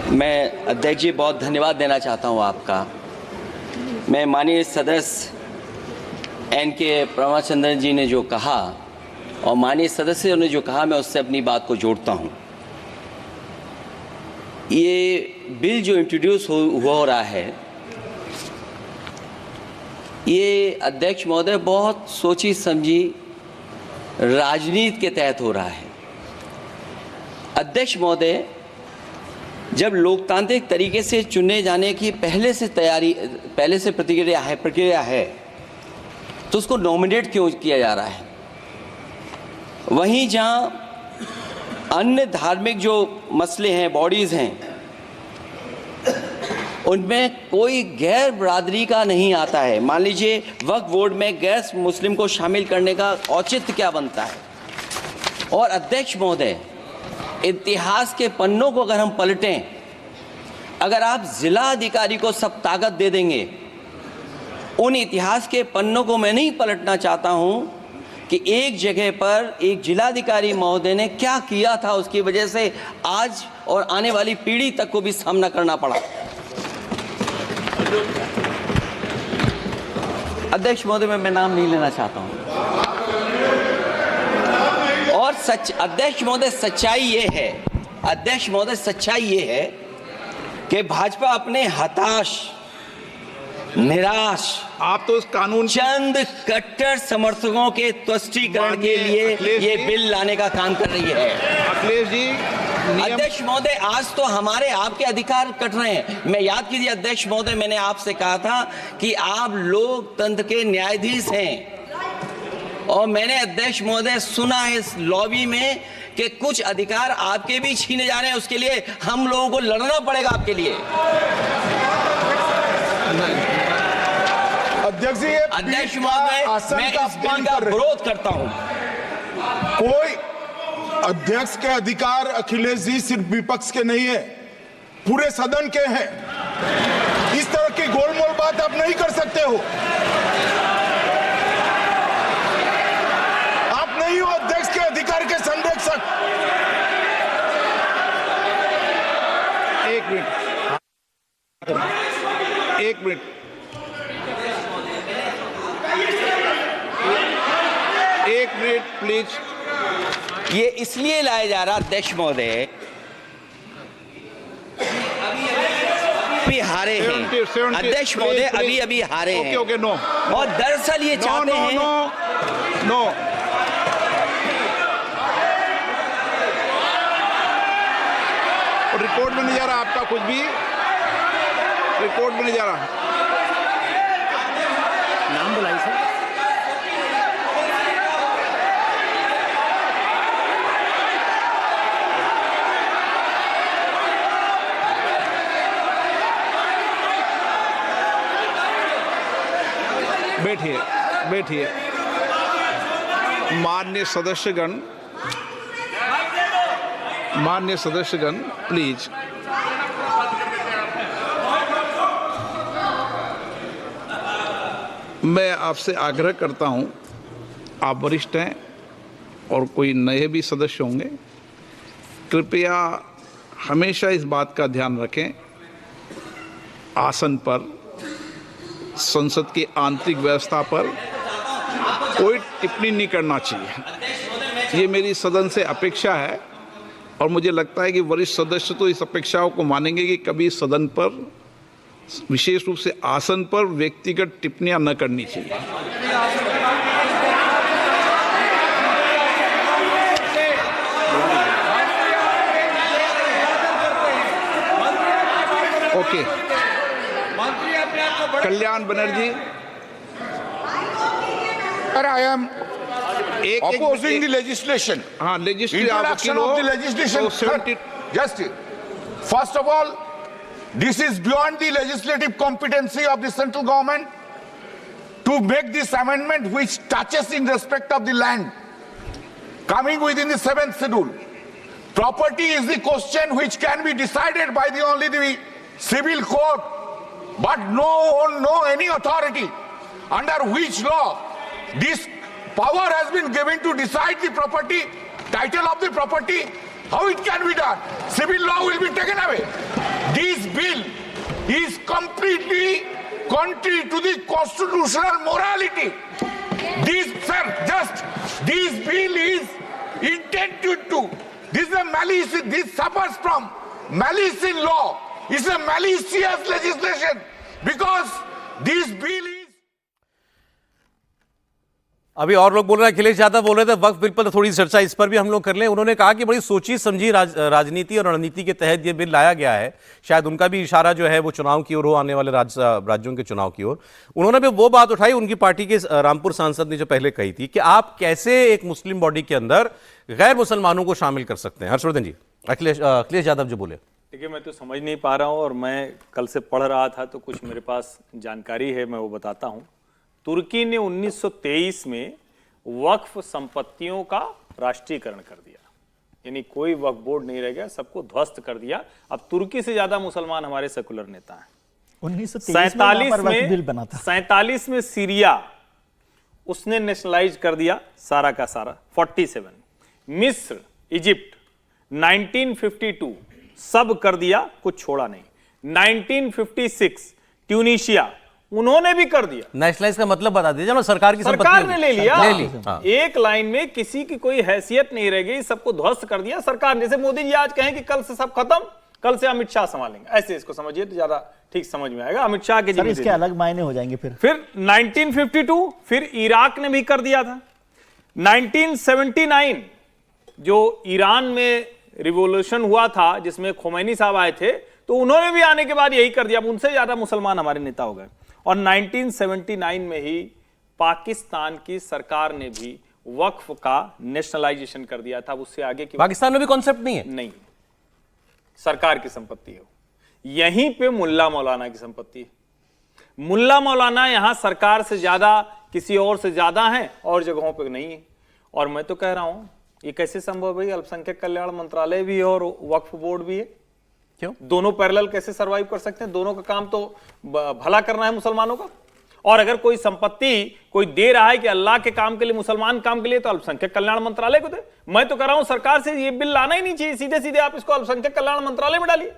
मैं अध्यक्ष जी बहुत धन्यवाद देना चाहता हूं आपका। मैं माननीय सदस्य एन.के. प्रमाचंद्रन जी ने जो कहा और माननीय सदस्यों ने जो कहा, मैं उससे अपनी बात को जोड़ता हूं। ये बिल जो इंट्रोड्यूस हो रहा है, ये अध्यक्ष महोदय बहुत सोची समझी राजनीति के तहत हो रहा है। अध्यक्ष महोदय, जब लोकतांत्रिक तरीके से चुने जाने की पहले से प्रक्रिया है तो उसको नॉमिनेट क्यों किया जा रहा है? वहीं जहां अन्य धार्मिक जो मसले हैं, बॉडीज़ हैं, उनमें कोई गैर बरादरी का नहीं आता है। मान लीजिए वक्फ बोर्ड में गैर मुस्लिम को शामिल करने का औचित्य क्या बनता है? और अध्यक्ष महोदय, इतिहास के पन्नों को अगर हम पलटें, अगर आप जिला अधिकारी को सब ताकत दे देंगे, उन इतिहास के पन्नों को मैं नहीं पलटना चाहता हूं कि एक जगह पर एक जिलाधिकारी महोदय ने क्या किया था, उसकी वजह से आज और आने वाली पीढ़ी तक को भी सामना करना पड़ा। अध्यक्ष महोदय, मैं नाम नहीं लेना चाहता हूं। और अध्यक्ष महोदय, सच्चाई ये है कि भाजपा अपने हताश, निराश, आप तो उस कानून चंद कट्टर समर्थकों के तुष्टीकरण के लिए ये बिल लाने का काम कर रही है। अखिलेश जी, अध्यक्ष महोदय, आज तो हमारे आपके अधिकार कट रहे हैं। मैं याद कीजिए अध्यक्ष महोदय, मैंने आपसे कहा था कि आप लोकतंत्र के न्यायाधीश हैं, और मैंने अध्यक्ष महोदय सुना है इस लॉबी में कि कुछ अधिकार आपके भी छीने जा रहे हैं। उसके लिए हम लोगों को लड़ना पड़ेगा आपके लिए। अध्यक्ष जी, अध्यक्ष महोदय, मैं इस बिल का विरोध करता हूं। कोई अध्यक्ष के अधिकार अखिलेश जी सिर्फ विपक्ष के नहीं है, पूरे सदन के हैं। इस तरह की गोलमोल बात आप नहीं कर सकते हो। आप नहीं हो अध्यक्ष के अधिकार के संरक्षक। एक मिनट प्लीज। ये इसलिए लाया जा रहा अध्यक्ष महोदय, अभी हारे हैं अध्यक्ष महोदय, अभी हारे हैं। Okay, no. और दरअसल ये चाहते हैं नो। रिकॉर्ड में नहीं जा रहा आपका कुछ भी, रिकॉर्ड में नहीं जा रहा। नाम बुलाई सर। बैठिए। माननीय सदस्यगण, प्लीज। मैं आपसे आग्रह करता हूं, आप वरिष्ठ हैं और कोई नए भी सदस्य होंगे, कृपया हमेशा इस बात का ध्यान रखें, आसन पर, संसद की आंतरिक व्यवस्था पर कोई टिप्पणी नहीं करना चाहिए। ये मेरी सदन से अपेक्षा है, और मुझे लगता है कि वरिष्ठ सदस्य तो इस अपेक्षाओं को मानेंगे कि कभी सदन पर, विशेष रूप से आसन पर, व्यक्तिगत टिप्पणियां न करनी चाहिए। Okay. Kalyan Banerjee, I am opposing the legislation. हाँ, Introduction of the legislation. Just first of all, this is beyond the legislative competency of the central government to make this amendment, which touches in respect of the land coming within the 7th schedule. Property is the question which can be decided by only the civil court, but no any authority under which law this power has been given to decide the property, title of the property. How it can be done? Civil law will be taken away. completely contrary to the constitutional morality. This, sir, this bill is intended to, this is a malice, this suffers from malice in law. It's a malicious legislation because this bill is. अभी और लोग बोल रहे हैं, अखिलेश यादव बोल रहे थे वक्फ bill पर थोड़ी चर्चा इस पर भी हम लोग कर लें। उन्होंने कहा कि बड़ी सोची समझी राजनीति और रणनीति के तहत ये बिल लाया गया है। शायद उनका भी इशारा जो है वो चुनाव की ओर हो, आने वाले राज्यों के चुनाव की ओर। उन्होंने भी वो बात उठाई, उनकी पार्टी के रामपुर सांसद ने जो पहले कही थी कि आप कैसे एक मुस्लिम बॉडी के अंदर गैर मुसलमानों को शामिल कर सकते हैं। हर्षवर्धन जी, अखिलेश यादव जो बोले। देखिए, मैं तो समझ नहीं पा रहा हूँ, और मैं कल से पढ़ रहा था तो कुछ मेरे पास जानकारी है, मैं वो बताता हूँ। तुर्की ने 1923 में वक्फ संपत्तियों का राष्ट्रीयकरण कर दिया, यानी कोई वक्फ बोर्ड नहीं रह गया, सबको ध्वस्त कर दिया। अब तुर्की से ज्यादा मुसलमान हमारे सेकुलर नेता हैं। 1947 में सीरिया उसने नेशनलाइज कर दिया सारा का सारा, 47। मिस्र, इजिप्ट 1952 सब कर दिया, कुछ छोड़ा नहीं। 1956 ट्यूनीशिया, उन्होंने भी कर दिया। नेशनलाइज का मतलब बता दीजिए ना, सरकार की सरकार ने ले लिया, ले ली। एक लाइन में किसी की कोई हैसियत नहीं रह गई, सबको ध्वस्त कर दिया सरकार। जैसे मोदी जी आज कहें कि कल से सब खत्म, कल से अमित शाह संभालेंगे, ऐसे इसको समझिए तो ज्यादा ठीक समझ में आएगा। अमित शाह के सर इसके अलग मायने हो जाएंगे। फिर 1952 फिर इराक ने भी कर दिया था। 1979 जो ईरान में रिवॉल्यूशन हुआ था जिसमें खोमैनी साहब आए थे, तो उन्होंने भी आने के बाद यही कर दिया। अब उनसे ज्यादा मुसलमान हमारे नेता हो गए। और 1979 में ही पाकिस्तान की सरकार ने भी वक्फ का नेशनलाइजेशन कर दिया था। उससे आगे की पाकिस्तान में भी कॉन्सेप्ट नहीं है, नहीं, सरकार की संपत्ति है। यहीं पे मुल्ला मौलाना की संपत्ति है। मुल्ला मौलाना यहां सरकार से ज्यादा किसी और से ज्यादा है, और जगहों पे नहीं है। और मैं तो कह रहा हूं ये कैसे संभव है भाई? अल्पसंख्यक कल्याण मंत्रालय भी है और वक्फ बोर्ड भी है। क्यों दोनों पैरेलल कैसे सरवाइव कर सकते हैं? दोनों का काम तो भला करना है मुसलमानों का। और अगर कोई संपत्ति कोई दे रहा है कि अल्लाह के काम के लिए, मुसलमान काम के लिए, तो अल्पसंख्यक कल्याण मंत्रालय को दे। मैं तो कह रहा हूं सरकार से ये बिल लाना ही नहीं चाहिए, सीधे सीधे आप इसको अल्पसंख्यक कल्याण मंत्रालय में डालिए।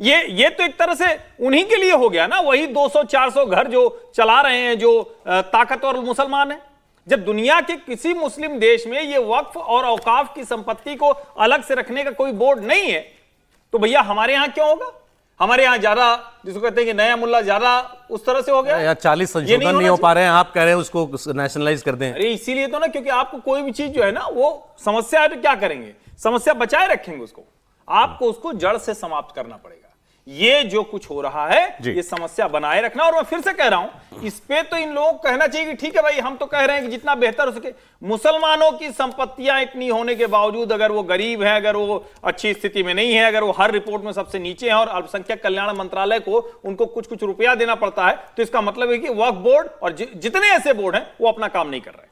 ये तो एक तरह से उन्हीं के लिए हो गया ना, वही 200-400 घर जो चला रहे हैं, जो ताकतवर मुसलमान है। जब दुनिया के किसी मुस्लिम देश में ये वक्फ और औकाफ की संपत्ति को अलग से रखने का कोई बोर्ड नहीं है, तो भैया हमारे यहां क्यों होगा? हमारे यहां ज्यादा, जिसको कहते हैं कि नया मुल्ला ज्यादा उस तरह से हो गया। 40 संशोधन नहीं हो पा रहे हैं, आप कह रहे हैं उसको नेशनलाइज कर दें। अरे इसीलिए तो ना, क्योंकि आपको कोई भी चीज जो है ना, वो समस्या है तो क्या करेंगे? समस्या बचाए रखेंगे उसको, आपको उसको जड़ से समाप्त करना पड़ेगा। ये जो कुछ हो रहा है ये समस्या बनाए रखना। और मैं फिर से कह रहा हूं, इस पे तो इन लोगों को कहना चाहिए कि ठीक है भाई, हम तो कह रहे हैं कि जितना बेहतर हो सके। मुसलमानों की संपत्तियां इतनी होने के बावजूद अगर वो गरीब है, अगर वो अच्छी स्थिति में नहीं है, अगर वो हर रिपोर्ट में सबसे नीचे है, और अल्पसंख्यक कल्याण मंत्रालय को उनको कुछ रुपया देना पड़ता है, तो इसका मतलब है कि वक्फ बोर्ड और जितने ऐसे बोर्ड हैं वो अपना काम नहीं कर रहे हैं।